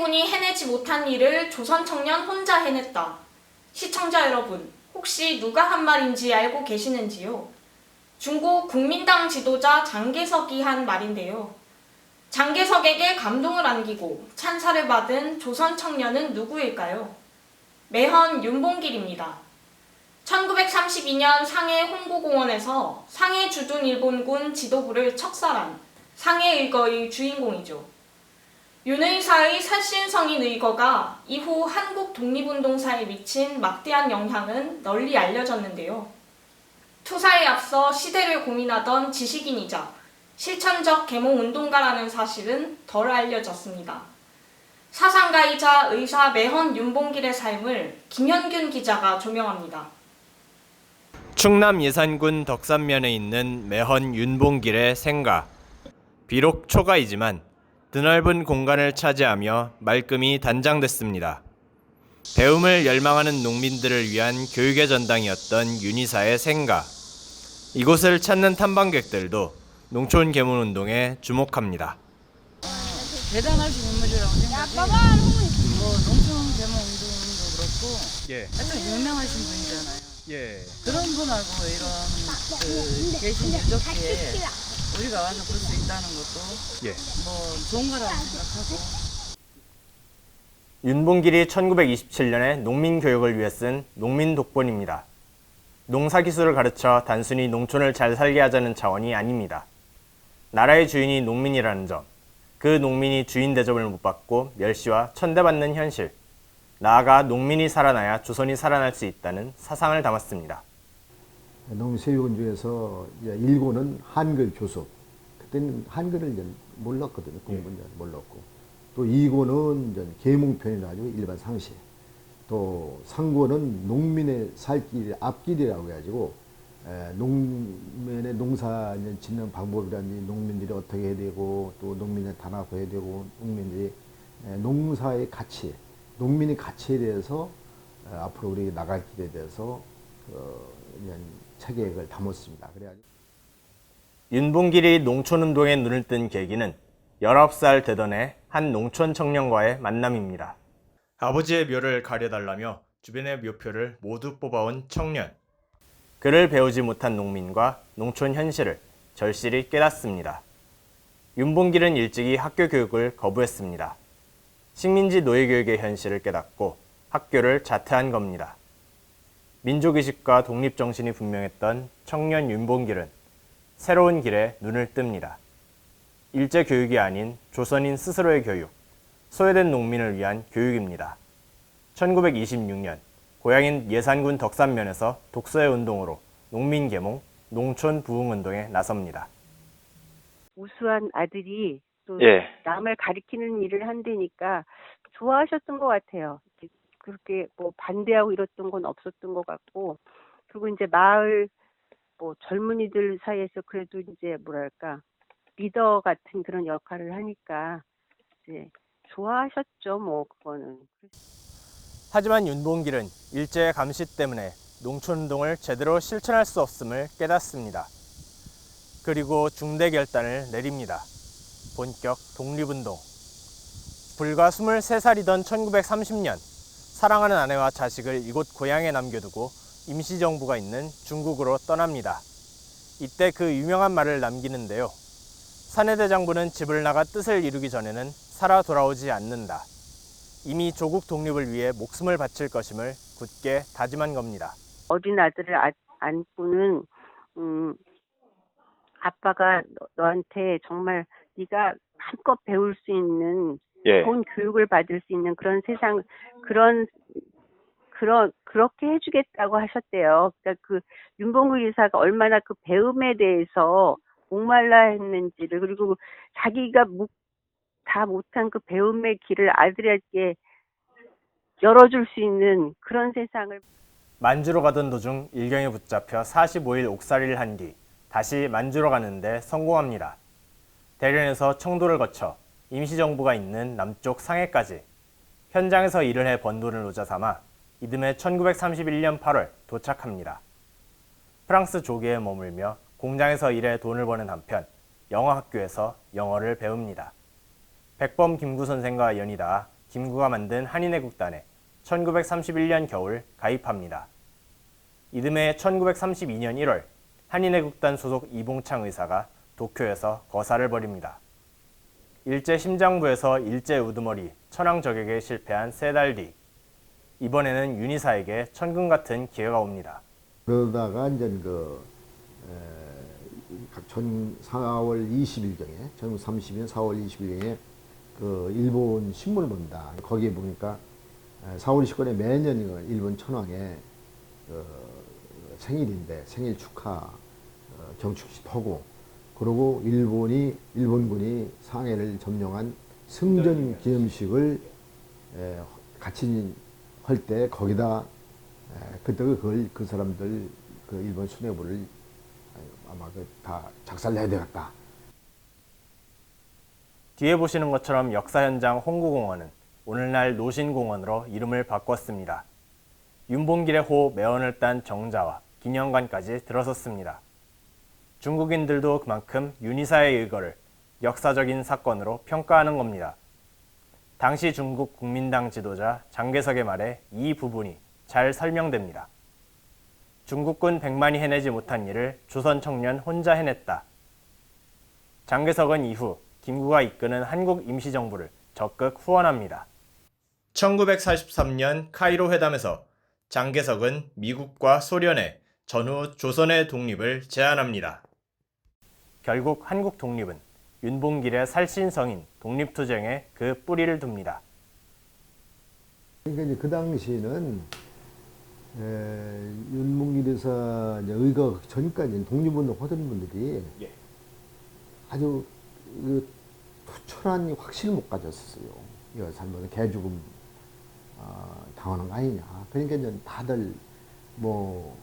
일제군이 해내지 못한 일을 조선 청년 혼자 해냈다. 시청자 여러분, 혹시 누가 한 말인지 알고 계시는지요? 중국 국민당 지도자 장개석이 한 말인데요. 장개석에게 감동을 안기고 찬사를 받은 조선 청년은 누구일까요? 매헌 윤봉길입니다. 1932년 상해 홍보공원에서 상해 주둔 일본군 지도부를 척살한 상해 의거의 주인공이죠. 윤의사의 살신성인 의거가 이후 한국 독립운동사에 미친 막대한 영향은 널리 알려졌는데요. 투사에 앞서 시대를 고민하던 지식인이자 실천적 계몽운동가라는 사실은 덜 알려졌습니다. 사상가이자 의사 매헌 윤봉길의 삶을 김현균 기자가 조명합니다. 충남 예산군 덕산면에 있는 매헌 윤봉길의 생가. 비록 초가이지만 드넓은 공간을 차지하며 말끔히 단장됐습니다. 배움을 열망하는 농민들을 위한 교육의 전당이었던 윤희사의 생가. 이곳을 찾는 탐방객들도 농촌 계몽운동에 주목합니다. 대단하신 인물이라고 생각해요. 뭐 농촌 계몽운동도 그렇고 하여튼 유명하신 분이잖아요. 그런 분하고 이런 계신 유적지에 우리가 와서 볼 수 있다는 것도 뭐 좋은 거라고 생각하고. 윤봉길이 1927년에 농민교육을 위해 쓴 농민독본입니다. 농사기술을 가르쳐 단순히 농촌을 잘 살게 하자는 차원이 아닙니다. 나라의 주인이 농민이라는 점, 그 농민이 주인 대접을 못 받고 멸시와 천대받는 현실, 나아가 농민이 살아나야 조선이 살아날 수 있다는 사상을 담았습니다. 농민교육원 중에서 1고는 한글 교습. 그때는 한글을 몰랐거든요. 공부는 몰랐고. 또 2고는 계몽편이라 가지고 일반 상식. 또 3고는 농민의 살길, 앞길이라고 해가지고 농민의 농사 짓는 방법이라든지 농민들이 어떻게 해야 되고 또 농민을 단합해야 되고 농민들이 농사의 가치, 농민의 가치에 대해서 앞으로 우리 나갈 길에 대해서 체계를 담았습니다. 그래가지고 윤봉길이 농촌운동에 눈을 뜬 계기는 19살 되던 해 한 농촌 청년과의 만남입니다. 아버지의 묘를 가려달라며 주변의 묘표를 모두 뽑아온 청년. 그를 배우지 못한 농민과 농촌 현실을 절실히 깨닫습니다. 윤봉길은 일찍이 학교 교육을 거부했습니다. 식민지 노예교육의 현실을 깨닫고 학교를 자퇴한 겁니다. 민족의식과 독립정신이 분명했던 청년 윤봉길은 새로운 길에 눈을 뜹니다. 일제교육이 아닌 조선인 스스로의 교육, 소외된 농민을 위한 교육입니다. 1926년 고향인 예산군 덕산면에서 독서의 운동으로 농민계몽, 농촌 부흥운동에 나섭니다. 우수한 아들이 또 남을 가리키는 일을 한다니까 좋아하셨던 것 같아요. 그렇게 뭐 반대하고 이랬던 건 없었던 것 같고, 그리고 이제 마을 뭐 젊은이들 사이에서 그래도 이제 뭐랄까 리더 같은 그런 역할을 하니까 이제 좋아하셨죠. 뭐 그거는. 하지만 윤봉길은 일제의 감시 때문에 농촌운동을 제대로 실천할 수 없음을 깨닫습니다. 그리고 중대 결단을 내립니다. 본격 독립운동. 불과 23살이던 1930년 사랑하는 아내와 자식을 이곳 고향에 남겨두고 임시정부가 있는 중국으로 떠납니다. 이때 그 유명한 말을 남기는데요. 사내대장부는 집을 나가 뜻을 이루기 전에는 살아 돌아오지 않는다. 이미 조국 독립을 위해 목숨을 바칠 것임을 굳게 다짐한 겁니다. 어린 아들을 안고는 아빠가 너한테 정말 네가 한껏 배울 수 있는 좋은 교육을 받을 수 있는 그런 세상, 그렇게 해주겠다고 하셨대요. 그러니까 그 윤봉길 의사가 얼마나 그 배움에 대해서 목말라 했는지를, 그리고 자기가 다 못한 그 배움의 길을 아들에게 열어줄 수 있는 그런 세상을. 만주로 가던 도중 일경에 붙잡혀 45일 옥살이를 한 뒤 다시 만주로 가는데 성공합니다. 대련에서 청도를 거쳐 임시정부가 있는 남쪽 상해까지 현장에서 일을 해 번 돈을 노자 삼아 이듬해 1931년 8월 도착합니다. 프랑스 조계에 머물며 공장에서 일해 돈을 버는 한편 영어학교에서 영어를 배웁니다. 백범 김구 선생과 연이 닿아 김구가 만든 한인애국단에 1931년 겨울 가입합니다. 이듬해 1932년 1월 한인애국단 소속 이봉창 의사가 도쿄에서 거사를 벌입니다. 일제 심장부에서 일제 우두머리 천황 저격에 실패한 3달 뒤 이번에는 윤희사에게 천금 같은 기회가 옵니다. 그러다가 이제 4월 20일경에 1930년 4월 20일경에 그 일본 신문을 본다. 거기에 보니까 4월 29일에 매년 일본 천황의 생일인데 생일 축하 경축식 하고, 그리고 일본군이 상해를 점령한 승전 기념식을 같이 할 때 거기다 그때 그 사람들 그 일본 수뇌부를 아마 다 작살내야 되겠다. 뒤에 보시는 것처럼 역사 현장 홍구공원은 오늘날 노신공원으로 이름을 바꿨습니다. 윤봉길의 호 매원을 딴 정자와 기념관까지 들어섰습니다. 중국인들도 그만큼 윤희사의 일거를 역사적인 사건으로 평가하는 겁니다. 당시 중국 국민당 지도자 장개석의 말에 이 부분이 잘 설명됩니다. 중국군 100만이 해내지 못한 일을 조선 청년 혼자 해냈다. 장개석은 이후 김구가 이끄는 한국 임시정부를 적극 후원합니다. 1943년 카이로 회담에서 장개석은 미국과 소련에 전후 조선의 독립을 제안합니다. 결국 한국 독립은 윤봉길의 살신성인 독립투쟁에 그 뿌리를 둡니다. 그러니까 이제 그 당시에는 윤봉길 의사 의거 전까지 독립운동 하던 분들이 아주 투철한 확신을 못 가졌어요. 이거 잘못은 개죽음 당하는 거 아니냐. 그러니까 이제 다들 뭐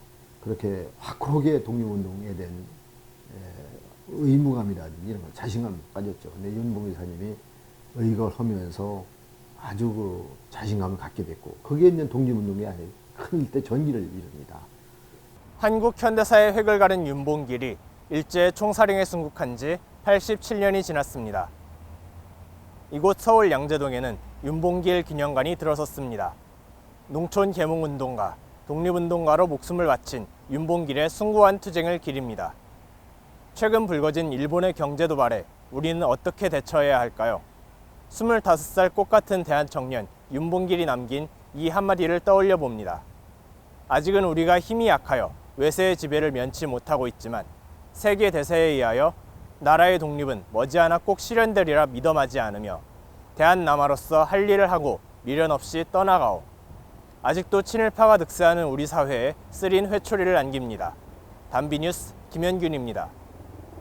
그렇게 확고하게 독립운동에 대한 의무감이라든지 이런 걸 자신감을 가졌죠. 근데 윤봉길 의사님이 의거를 하면서 아주 그 자신감을 갖게 됐고, 그게 이제 독립운동이 아니에요. 큰 일대 전기를 이룹니다. 한국 현대사의 획을 가른 윤봉길이 일제 총사령에 순국한 지 87년이 지났습니다. 이곳 서울 양재동에는 윤봉길 기념관이 들어섰습니다. 농촌 계몽운동가, 독립운동가로 목숨을 바친 윤봉길의 숭고한 투쟁을 기립니다. 최근 불거진 일본의 경제 도발에 우리는 어떻게 대처해야 할까요? 25살 꽃같은 대한청년 윤봉길이 남긴 이 한마디를 떠올려 봅니다. 아직은 우리가 힘이 약하여 외세의 지배를 면치 못하고 있지만 세계 대세에 의하여 나라의 독립은 머지않아 꼭 실현되리라 믿어마지 않으며 대한남아로서 할 일을 하고 미련 없이 떠나가오. 아직도 친일파가 득세하는 우리 사회에 쓰린 회초리를 안깁니다. 단비뉴스 김현균입니다.